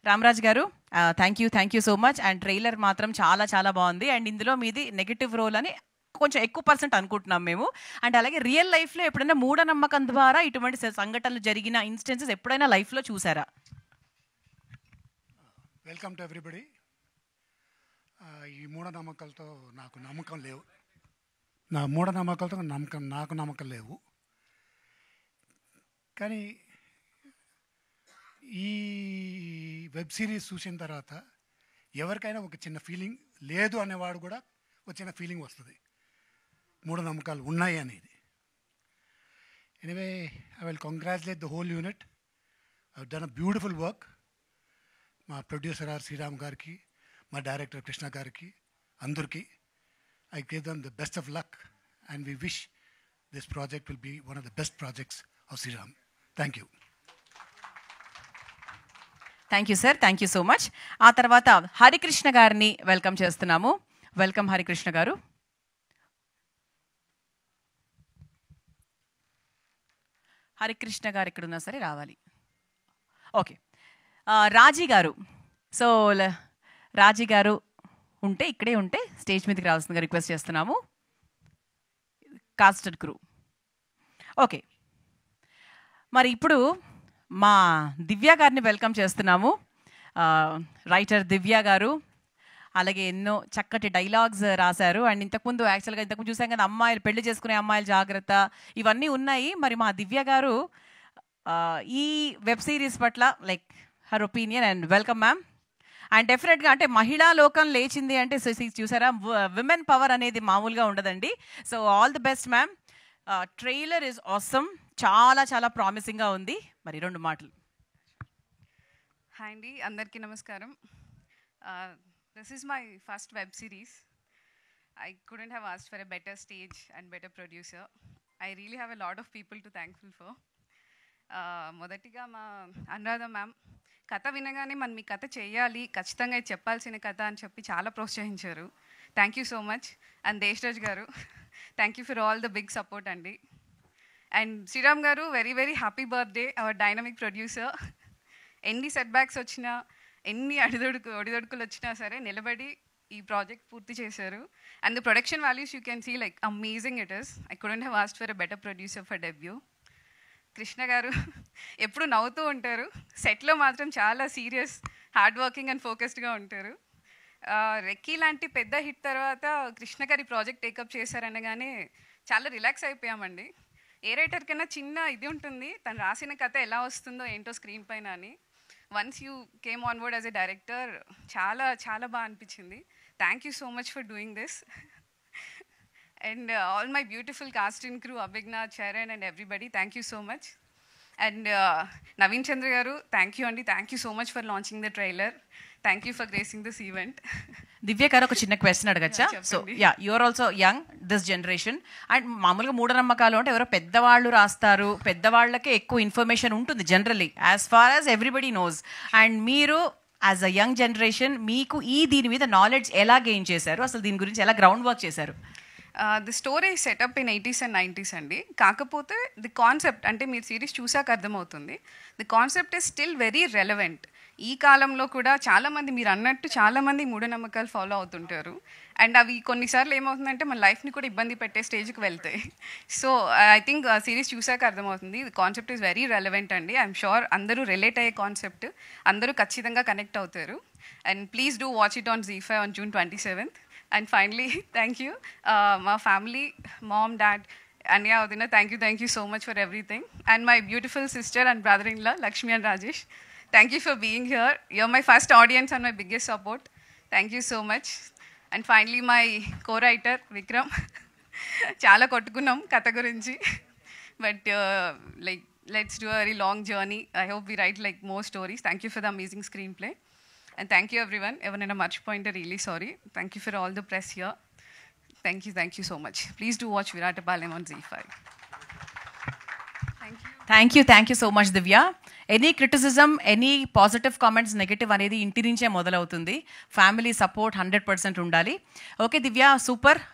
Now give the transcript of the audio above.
రామరాజ్ గారు thank you so much. And trailer మాత్రం చాలా చాలా బాగుంది. అండ్ ఇందులో మీది నెగటివ్ రోల్ అని కొంచెం ఎక్కువ % అనుకుంటున్నాం మేము. అండ్ అలాగే రియల్ లైఫ్లో ఎప్పుడైనా మూఢనమ్మకం ద్వారా ఇటువంటి సంఘటనలు జరిగిన ఇన్స్టెన్సెస్ ఎప్పుడైనా లైఫ్లో చూసారా? Welcome to everybody. ఈ మూఢనమ్మకాలతో నాకు నమ్మకం లేవు. నాకు నమ్మకం లేవు. కానీ ఈ వెబ్ సిరీస్ చూసిన తర్వాత ఎవరికైనా ఒక చిన్న ఫీలింగ్ లేదు అనేవాడు కూడా ఒక చిన్న ఫీలింగ్ వస్తుంది, మూఢనమ్మకాలు ఉన్నాయి అనేది. Anyway, I will congratulate the whole unit. I done a beautiful work. మా ప్రొడ్యూసర్ ఆర్ శ్రీరామ్ గారికి, మా డైరెక్టర్ కృష్ణ గారికి, అందరికీ I give them the best of luck and we wish this project will be one of the best projects of Sriram. Thank you. Thank you sir, thank you so much. ఆ తర్వాత హరికృష్ణ గారిని welcome చేస్తున్నాము. Welcome Harikrishna గారు. హరికృష్ణ గారు ఎక్కడున్నా సరే రావాలి. Okay, రాజీ గారు. సో రాజీ గారు ఇక్కడే ఉంటే స్టేజ్ మీదకి రావాల్సిందిగా రిక్వెస్ట్ చేస్తున్నాము. Casted crew. ఓకే, మరి ఇప్పుడు మా దివ్య గారిని వెల్కమ్ చేస్తున్నాము. రైటర్ దివ్య గారు, అలాగే ఎన్నో చక్కటి డైలాగ్స్ రాశారు. అండ్ ఇంతకుముందు చూసాం కదా, అమ్మాయిలు పెళ్లి చేసుకునే అమ్మాయిలు జాగ్రత్త, ఇవన్నీ ఉన్నాయి. మరి మా దివ్య గారు ఈ వెబ్ సిరీస్ పట్ల like her opinion. And welcome ma'am. And డెఫినెట్గా అంటే మహిళా లోకం లేచింది అంటే చూసారా, విమెన్ పవర్ అనేది మామూలుగా ఉండదండి. So all the best ma'am. Trailer is awesome, చాలా చాలా ప్రామిసింగ్గా ఉంది. మరి 2 మాటలు. హాయ్ అండి, అందరికీ నమస్కారం. This is my first web series. I couldn't have asked for a better stage and better producer. I really have a lot of people to thankful for. మొదటిగా మా అనురాధ మ్యామ్ కథ వినగానే మనం మీ కథ చేయాలి, ఖచ్చితంగా ఇది చెప్పాల్సిన కథ అని చెప్పి చాలా ప్రోత్సహించారు. Thank you so much. And Deshraj garu, thank you for all the big support అండి. And Sriram garu, very very happy birthday, our dynamic producer. ఎన్ని సెట్ బ్యాక్స్ వచ్చినా, ఎన్ని ఒడిదొడుకులు వచ్చినా సరే నిలబడి ఈ ప్రాజెక్ట్ పూర్తి చేశారు. And the production values you can see like amazing it is. I couldn't have asked for a better producer for debut. Krishna garu ఎప్పుడు నవ్వుతూ ఉంటారు, సెట్లో మాత్రం చాలా సీరియస్, హార్డ్ వర్కింగ్ అండ్ ఫోకస్డ్గా ఉంటారు. రెక్కీ లాంటి పెద్ద హిట్ తర్వాత కృష్ణ గారి ప్రాజెక్ట్ టేకప్ చేశారనగానే చాలా రిలాక్స్ అయిపోయామండి. ఏ రైటర్ కన్నా చిన్న ఇది ఉంటుంది, తను రాసిన కథ ఎలా వస్తుందో ఏంటో స్క్రీన్ పైన అని. Once you came on board as a director చాలా చాలా బాగా అనిపించింది. Thank you so much for doing this. And all my beautiful cast and crew, Abhigna, Charan and everybody, thank you so much. And Naveen Chandra garu, thank you Andi, thank you so much for launching the trailer. Thank you for gracing this event. Divya garu, ఒక చిన్న question అడగచ్చా? So you are also young this generation. అండ్ మామూలుగా మూఢనమ్మకాలు అంటే ఎవరో పెద్దవాళ్ళు రాస్తారు, పెద్దవాళ్ళకే ఎక్కువ ఇన్ఫర్మేషన్ ఉంటుంది generally, as far as everybody knows. And మీరు యాజ్ అ యంగ్ జనరేషన్ మీకు దీని మీద నాలెడ్జ్ ఎలా గెయిన్ చేశారు, అసలు దీని గురించి ఎలా గ్రౌండ్ వర్క్ చేశారు? The story setup in 80s and 90s అండి. కాకపోతే ది కాన్సెప్ట్ అంటే మీరు సిరీస్ చూసాక అర్థమవుతుంది, the concept is still very relevant. ఈ కాలంలో కూడా చాలామంది మీరు అన్నట్టు చాలామంది మూఢనమ్మకాలు ఫాలో అవుతుంటారు. అండ్ అవి కొన్నిసార్లు ఏమవుతుందంటే మన లైఫ్ని కూడా ఇబ్బంది పెట్టే స్టేజ్కి వెళ్తాయి. సో ఐ థింక్ సిరీస్ చూసాక అర్థమవుతుంది, the concept is very relevant అండి. ఐఎమ్ షూర్ అందరూ రిలేట్ అయ్యే కాన్సెప్ట్, అందరూ ఖచ్చితంగా కనెక్ట్ అవుతారు. And please do watch it on ZEE5 on June 27th. And finally, thank you, my family, mom, dad, Anya, Udina, thank you so much for everything. And my beautiful sister and brother-in-law, Lakshmi and Rajesh, thank you for being here. You're my first audience and my biggest support. Thank you so much. And finally, my co-writer, Vikram. Chala kottukunnam katha gurinchi. But like, let's do a very long journey. I hope we write like more stories. Thank you for the amazing screenplay. And thank you everyone. Evanina Marchipointe, really sorry. Thank you for all the press here. Thank you so much. Please do watch Viratapalayam on ZEE5. Thank you so much, Divya. Any criticism, any positive comments, negative అనేది ఇంటి నుంచే మొదలవుతుంది. Family support 100% ఉండాలి. Okay దివ్య, super.